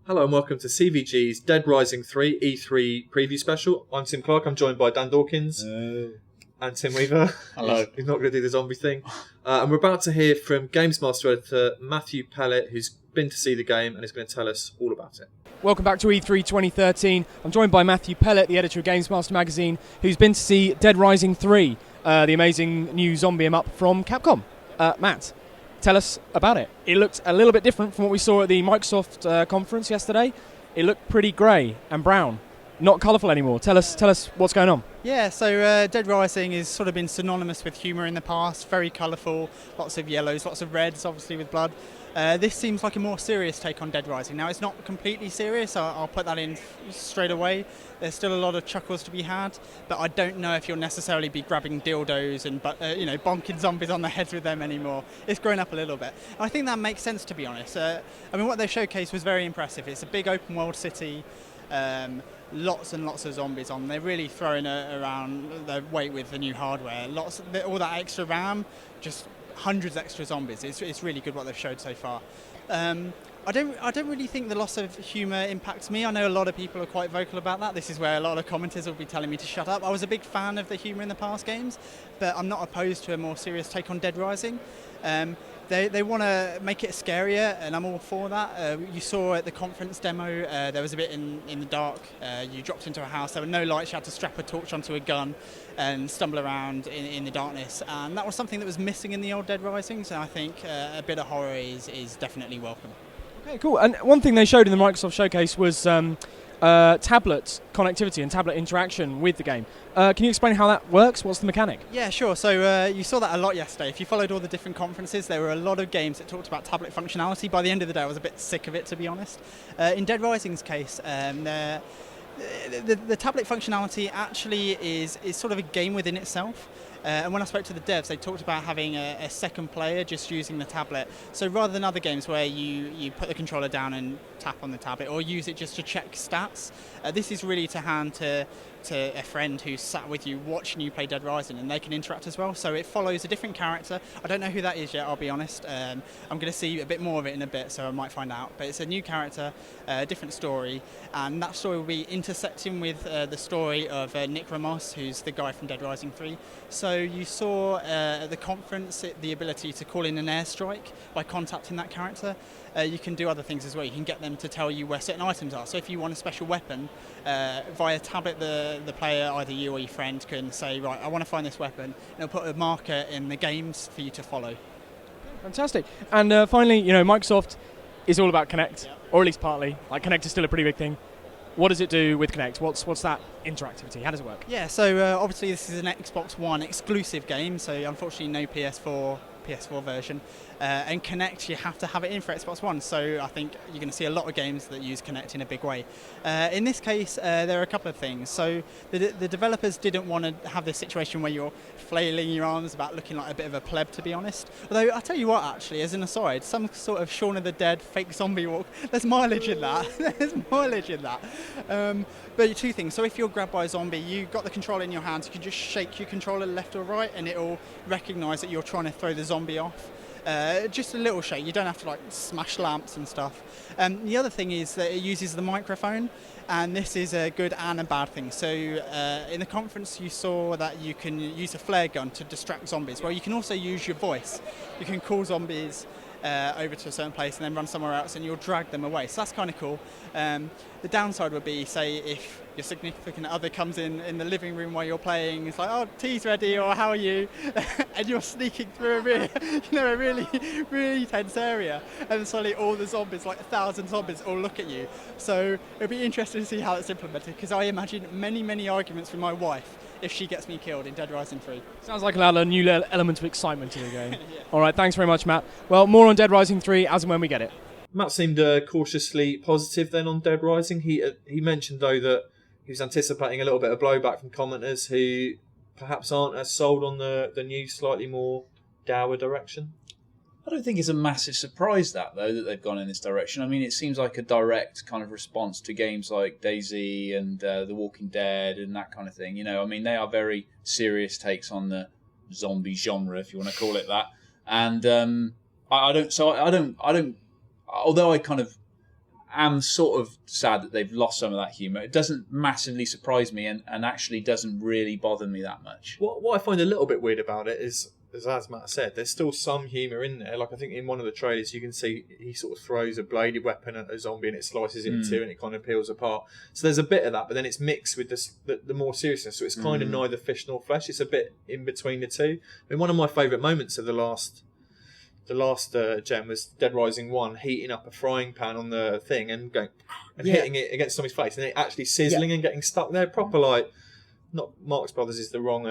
Hello and welcome to CVG's Dead Rising 3 E3 preview special. I'm Tim Clark, I'm joined by Dan Dawkins and Tim Weaver. Hello. He's not going to do the zombie thing. And we're about to hear from Games Master Editor Matthew Pellett, who's been to see the game and is going to tell us all about it. Welcome back to E3 2013. I'm joined by Matthew Pellett, the editor of Games Master magazine, who's been to see Dead Rising 3, the amazing new zombie em-up from Capcom. Matt, tell us about it. It looked a little bit different from what we saw at the Microsoft conference yesterday. It looked pretty grey and brown, not colourful anymore. Tell us what's going on. Yeah, so Dead Rising has sort of been synonymous with humour in the past, very colourful, lots of yellows, lots of reds, obviously with blood. This seems like a more serious take on Dead Rising. Now, it's not completely serious, I'll put that in straight away. There's still a lot of chuckles to be had, but I don't know if you'll necessarily be grabbing dildos and bonking zombies on the heads with them anymore. It's grown up a little bit. I think that makes sense, to be honest. What they showcased was very impressive. It's a big open world city, lots and lots of zombies on. They're really throwing around their weight with the new hardware. All that extra RAM, just hundreds extra zombies. It's really good what they've showed so far. I don't really think the loss of humour impacts me. I know a lot of people are quite vocal about that. This is where a lot of commenters will be telling me to shut up. I was a big fan of the humour in the past games, but I'm not opposed to a more serious take on Dead Rising. They want to make it scarier, and I'm all for that. You saw at the conference demo, there was a bit in the dark. You dropped into a house, there were no lights, you had to strap a torch onto a gun and stumble around in the darkness. And that was something that was missing in the old Dead Rising, so I think a bit of horror is definitely welcome. Okay, cool. And one thing they showed in the Microsoft showcase was tablet connectivity and tablet interaction with the game. Can you explain how that works? What's the mechanic? Yeah, sure. So you saw that a lot yesterday. If you followed all the different conferences, there were a lot of games that talked about tablet functionality. By the end of the day, I was a bit sick of it, to be honest. In Dead Rising's case, the tablet functionality actually is sort of a game within itself. And when I spoke to the devs, they talked about having a second player just using the tablet. So rather than other games where you put the controller down and tap on the tablet or use it just to check stats, this is really to hand to a friend who's sat with you watching you play Dead Rising, and they can interact as well. So it follows a different character. I don't know who that is yet, I'll be honest. I'm going to see a bit more of it in a bit, so I might find out. But it's a new character, a different story, and that story will be intersecting with the story of Nick Ramos, who's the guy from Dead Rising 3. So you saw at the conference the ability to call in an airstrike by contacting that character. You can do other things as well. You can get them to tell you where certain items are. So if you want a special weapon, via tablet, the player, either you or your friend, can say, right, I want to find this weapon, and it'll put a marker in the games for you to follow. Fantastic. And finally, Microsoft is all about Kinect, or at least partly. Like, Kinect is still a pretty big thing. What does it do with Kinect? What's that interactivity? How does it work? Yeah, so obviously this is an Xbox One exclusive game, so unfortunately no PS4 version. And Kinect, you have to have it in for Xbox One, so I think you're going to see a lot of games that use Kinect in a big way. In this case, there are a couple of things. So the developers didn't want to have this situation where you're flailing your arms about looking like a bit of a pleb, to be honest. Although, I'll tell you what, actually, as an aside, some sort of Shaun of the Dead fake zombie walk, there's mileage in that. There's mileage in that. But two things. So if you're grabbed by a zombie, you've got the controller in your hands, you can just shake your controller left or right, and it'll recognise that you're trying to throw the zombie off. Just a little shake. You don't have to smash lamps and stuff. The other thing is that it uses the microphone, and this is a good and a bad thing. So in the conference you saw that you can use a flare gun to distract zombies. Well, you can also use your voice. You can call zombies over to a certain place and then run somewhere else, and you'll drag them away. So that's kind of cool. The downside would be, say, if your significant other comes in the living room while you're playing, it's like, oh, tea's ready, or how are you? And you're sneaking through a really, really tense area, and suddenly all the zombies, like 1,000 zombies, all look at you. So it'll be interesting to see how it's implemented, because I imagine many arguments with my wife if she gets me killed in Dead Rising 3. Sounds like a new element of excitement to the game. Yeah. All right, thanks very much, Matt. Well, more on Dead Rising 3 as and when we get it. Matt seemed cautiously positive then on Dead Rising. He mentioned, though, that he was anticipating a little bit of blowback from commenters who perhaps aren't as sold on the new, slightly more dour direction. I don't think it's a massive surprise that they've gone in this direction. I mean, it seems like a direct kind of response to games like DayZ and The Walking Dead and that kind of thing. I mean, they are very serious takes on the zombie genre, if you want to call it that. And I don't. Although I kind of am sort of sad that they've lost some of that humour. It doesn't massively surprise me, and actually doesn't really bother me that much. What I find a little bit weird about it is, as Matt said, there's still some humour in there. Like, I think in one of the trailers you can see he sort of throws a bladed weapon at a zombie and it slices it in two and it kind of peels apart. So there's a bit of that, but then it's mixed with the more seriousness. So it's kind of neither fish nor flesh. It's a bit in between the two. I mean, one of my favourite moments of the last gen was Dead Rising 1 heating up a frying pan on the thing and going and hitting it against somebody's face and it actually sizzling and getting stuck there. Proper, like, not Marx Brothers is the wrong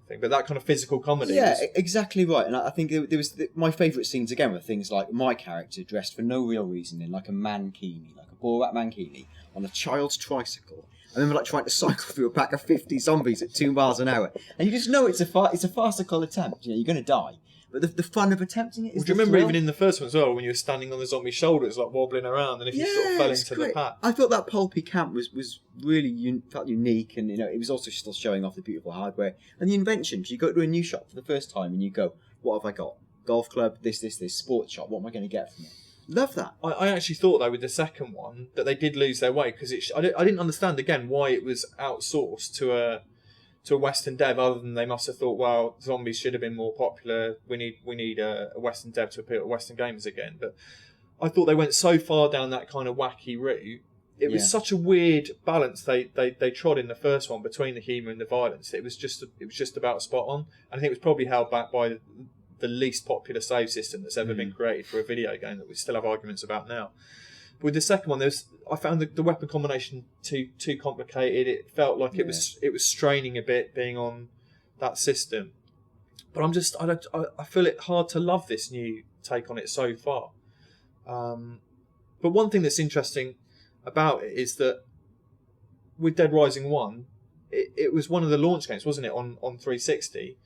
thing, but that kind of physical comedy. Yeah, exactly right. And I think there was my favourite scenes again were things like my character dressed for no real reason in like a mankini, like a Borat mankini, on a child's tricycle. I remember like trying to cycle through a pack of 50 zombies at 2 miles an hour, and you just know it's a farcical attempt. You know, you're going to die. But the fun of attempting it is. Do you remember even in the first one as well, when you were standing on the zombie's shoulders, like wobbling around, and if you sort of fell into the pack? I thought that pulpy camp was really felt unique, and it was also still showing off the beautiful hardware and the invention. Because you go to a new shop for the first time and you go, "What have I got? Golf club, this, sports shop. What am I going to get from it?" Love that. I actually thought though with the second one that they did lose their way because I didn't understand again why it was outsourced to a Western dev, other than they must have thought, well, zombies should have been more popular. We need a Western dev to appeal to Western gamers again. But I thought they went so far down that kind of wacky route. It was such a weird balance they trod in the first one between the humour and the violence. It was just about spot on. And I think it was probably held back by the least popular save system that's ever been created for a video game that we still have arguments about now. But with the second one, I found the weapon combination too complicated. It felt like it was straining a bit being on that system. But I feel it hard to love this new take on it so far. But one thing that's interesting about it is that with Dead Rising 1, it was one of the launch games, wasn't it, on 360?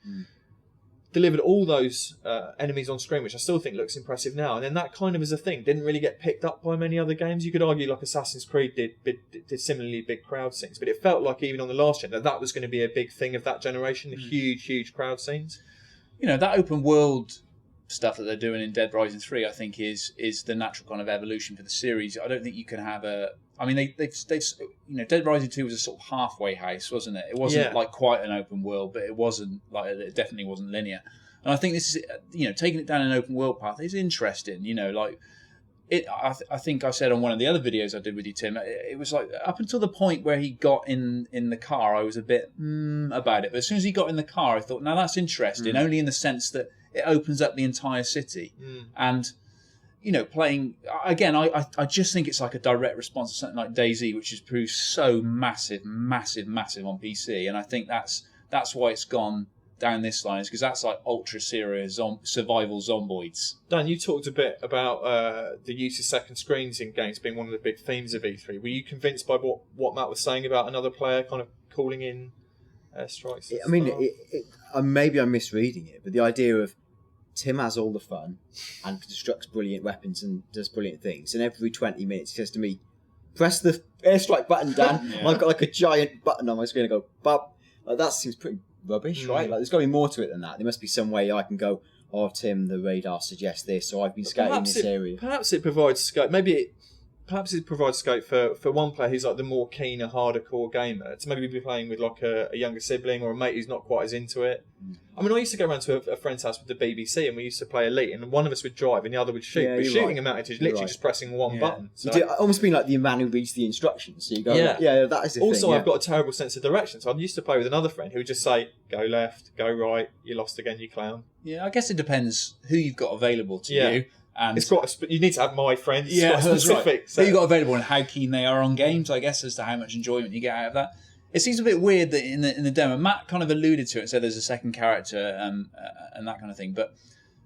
Delivered all those enemies on screen, which I still think looks impressive now. And then that kind of as a thing didn't really get picked up by many other games. You could argue like Assassin's Creed did similarly big crowd scenes, but it felt like even on the last gen that was going to be a big thing of that generation, the huge crowd scenes. You know, that open world stuff that they're doing in Dead Rising 3, I think is the natural kind of evolution for the series. I don't think you can have I mean, they've Dead Rising 2 was a sort of halfway house, wasn't it? It wasn't like quite an open world, but it it definitely wasn't linear. And I think this is, taking it down an open world path is interesting. I think I said on one of the other videos I did with you, Tim, it was like up until the point where he got in the car, I was a bit about it. But as soon as he got in the car, I thought, now that's interesting, only in the sense that it opens up the entire city. And playing again, I just think it's like a direct response to something like DayZ, which has proved so massive on PC, and I think that's why it's gone down this line, is because that's like ultra serious survival zomboids. Dan, you talked a bit about the use of second screens in games being one of the big themes of E3. Were you convinced by what Matt was saying about another player kind of calling in airstrikes? I mean, maybe I'm misreading it, but the idea of Tim has all the fun and constructs brilliant weapons and does brilliant things, and every 20 minutes he says to me, "Press the airstrike button, Dan." And I've got like a giant button on my screen and go, "Bop." Like, that seems pretty rubbish, right? Like, there's got to be more to it than that. There must be some way I can go, "Oh, Tim, the radar suggests this," or "I've been scouting in this area." Perhaps it provides scope. Perhaps it provides scope for one player who's like the more keener, harder core gamer to maybe be playing with like a younger sibling or a mate who's not quite as into it. I mean, I used to go around to a friend's house with the BBC and we used to play Elite, and one of us would drive and the other would shoot. But shooting amounted to literally just pressing one button. So almost being like the man who reads the instructions. So you go, that is the thing. Also, I've got a terrible sense of direction, so I used to play with another friend who would just say, "Go left, go right, you lost again, you clown." Yeah, I guess it depends who you've got available to you. And it's got you need to have my friends. It's quite specific. Right. So you got available and how keen they are on games, I guess, as to how much enjoyment you get out of that. It seems a bit weird that in the demo, Matt kind of alluded to it, said there's a second character and that kind of thing. But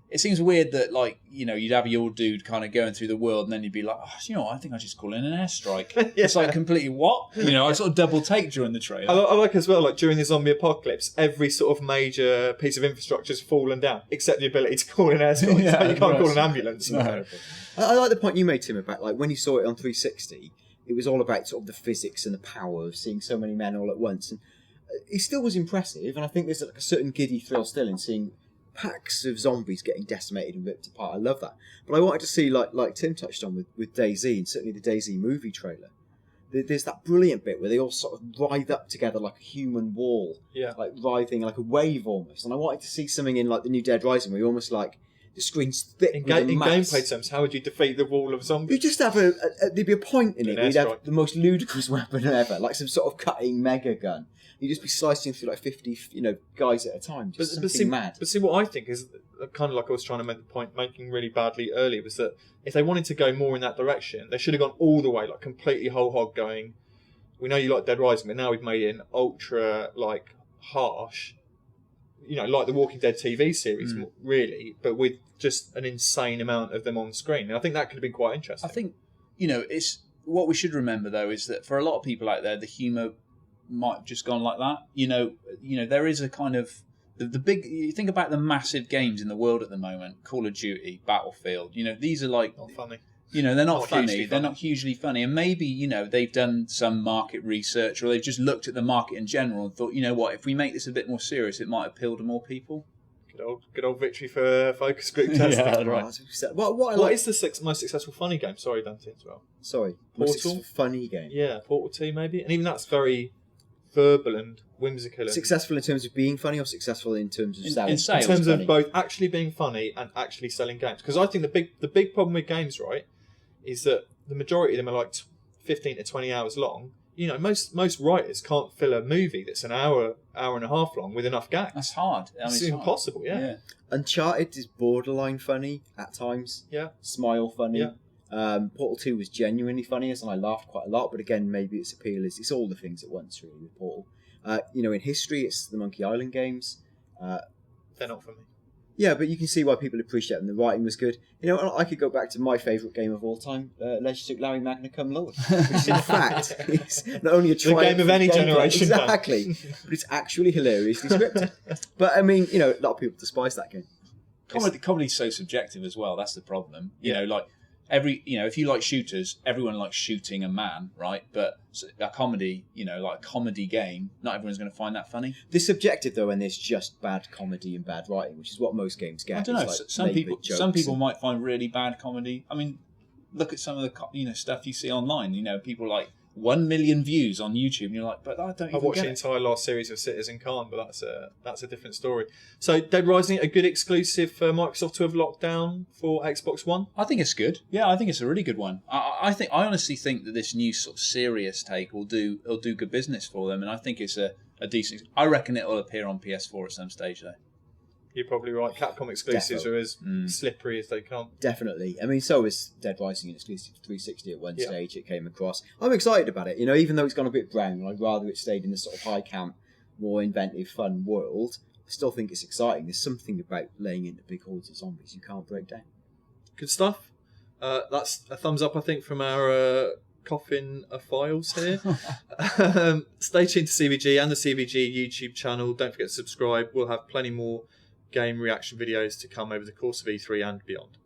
it seems weird that, like, you'd have your dude kind of going through the world and then you'd be like, I think I just call in an airstrike. It's like completely what? I sort of double take during the trailer. I like as well, like during the zombie apocalypse, every sort of major piece of infrastructure's fallen down, except the ability to call in airstrikes. You can't call an ambulance. No. I like the point you made, Tim, about like when you saw it on 360, it was all about sort of the physics and the power of seeing so many men all at once. And it still was impressive, and I think there's like a certain giddy thrill still in seeing packs of zombies getting decimated and ripped apart. I love that. But I wanted to see, like Tim touched on with DayZ, and certainly the DayZ movie trailer. There's that brilliant bit where they all sort of writhe up together like a human wall, like writhing like a wave almost. And I wanted to see something in like the new Dead Rising where you almost like the screen's thick in with a mass. gameplay terms, how would you defeat the wall of zombies? You just have there'd be a point in it where you'd have the most ludicrous weapon ever, like some sort of cutting mega gun. You'd just be slicing through like 50, guys at a time. Just something mad. But see, what I think is kind of like I was trying to make the point, making really badly earlier, was that if they wanted to go more in that direction, they should have gone all the way, like completely whole hog going. We know you like Dead Rising, but now we've made it an ultra like harsh, like the Walking Dead TV series, really, but with just an insane amount of them on screen. And I think that could have been quite interesting. I think, it's what we should remember though is that for a lot of people out there, the humour might have just gone like that. There is a kind of the big. You think about the massive games in the world at the moment: Call of Duty, Battlefield. These are like not funny. They're not funny. They're not hugely funny. And maybe, they've done some market research or they've just looked at the market in general and thought, if we make this a bit more serious, it might appeal to more people. Good old victory for focus group testing. Yeah, right. What is the most successful funny game? Sorry, Dante, as well. Sorry. Portal? Funny game. Yeah, Portal 2 maybe. And even that's very verbal and whimsical. And successful in terms of being funny or successful in terms of selling? In sales. In terms of both actually being funny and actually selling games. Because I think the big problem with games, right, is that the majority of them are like 15 to 20 hours long. Most writers can't fill a movie that's an hour and a half long with enough gags. That's hard. It's impossible, yeah. Uncharted is borderline funny at times. Yeah. Smile funny. Yeah. Portal 2 was genuinely funniest and I laughed quite a lot, but again, maybe its appeal is it's all the things at once, really, with Portal. In history, it's the Monkey Island games. They're not for me. Yeah, but you can see why people appreciate them. The writing was good. I could go back to my favourite game of all time, Leisure Suit Larry Magna Cum Laude, which in fact is not only a triumph game of any generation. Exactly, but it's actually hilariously scripted. But I mean, a lot of people despise that game. Comedy's so subjective as well. That's the problem. If you like shooters, everyone likes shooting a man, right? But a comedy, like a comedy game, not everyone's going to find that funny. The subjective though, and there's just bad comedy and bad writing, which is what most games get. I don't know. Some people might find really bad comedy. I mean, look at some of the stuff you see online. People like 1 million views on YouTube, and you're like, but I don't even I watched the entire last series of Citizen Khan, but that's a different story. So, Dead Rising, a good exclusive for Microsoft to have locked down for Xbox One? I think it's good. Yeah, I think it's a really good one. I honestly think that this new sort of serious take will do good business for them, and I think it's a decent. I reckon it will appear on PS4 at some stage, though. You're probably right. Capcom exclusives are as slippery as they come. Definitely. I mean, so is Dead Rising an exclusive to 360 at one stage. It came across. I'm excited about it. Even though it's gone a bit brown, I'd rather it stayed in the sort of high camp, more inventive, fun world. I still think it's exciting. There's something about laying into big hordes of zombies you can't break down. Good stuff. That's a thumbs up, I think, from our coffin of files here. Stay tuned to CVG and the CVG YouTube channel. Don't forget to subscribe. We'll have plenty more game reaction videos to come over the course of E3 and beyond.